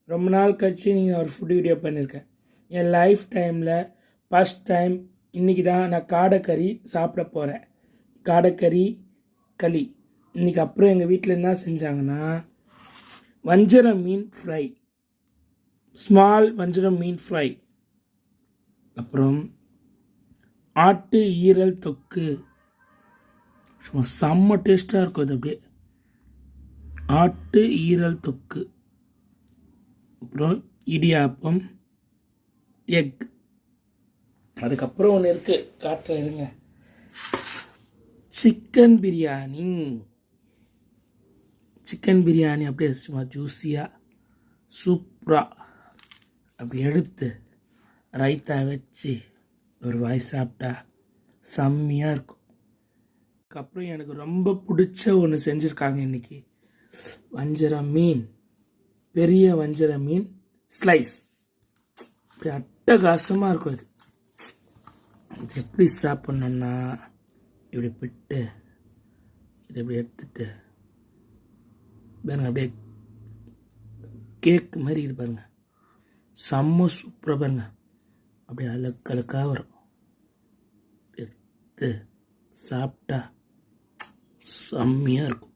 ரொம்ப நாள் கழிச்சு நீங்கள் ஒரு ஃபுட் வீடியோ பண்ணியிருக்கேன். என் லைஃப் டைமில் ஃபஸ்ட் டைம் இன்றைக்கி தான் நான் காடைக்கறி சாப்பிட போகிறேன். காடைக்கறி களி. இன்றைக்கி அப்புறம் எங்கள் வீட்டில் என்ன செஞ்சாங்கன்னா, வஞ்சரம் மீன் ஃப்ரை, ஸ்மால் வஞ்சரம் மீன் ஃப்ரை, அப்புறம் ஆட்டு ஈரல் தொக்கு. சும்மா செம்ம டேஸ்ட்டாக இருக்கும் அது. அப்படியே ஆட்டு ஈரல் தொக்கு, அப்புறம் இடியாப்பம், எக். அதுக்கப்புறம் ஒன்று இருக்குது, காட்டுறேன் இருங்க. சிக்கன் பிரியாணி. சிக்கன் பிரியாணி அப்படியே சும்மா ஜூஸியாக சூப்பராக அப்படி எடுத்து ரைத்தா வச்சு ஒரு வாய் சாப்பிட்டா செம்மையாக இருக்கும். அதுக்கப்புறம் எனக்கு ரொம்ப பிடிச்ச ஒன்று செஞ்சுருக்காங்க இன்றைக்கி. வஞ்சரம் மீன், பெரிய வஞ்சரம் மீன் ஸ்லைஸ். இப்படி அட்டகாசமாக இருக்கும் அது. இது எப்படி சாப்பிட்ணுன்னா, இப்படி பிட்டு இதை இப்படி எடுத்துட்டு பாருங்க, அப்படியே கேக்கு மாதிரி இது பாருங்க, செம்ம சூப்பராக பாருங்க. அப்படியே அலக்கலக்காக வரும். எடுத்து சாப்பிட்டா செம்மையாக இருக்கும்.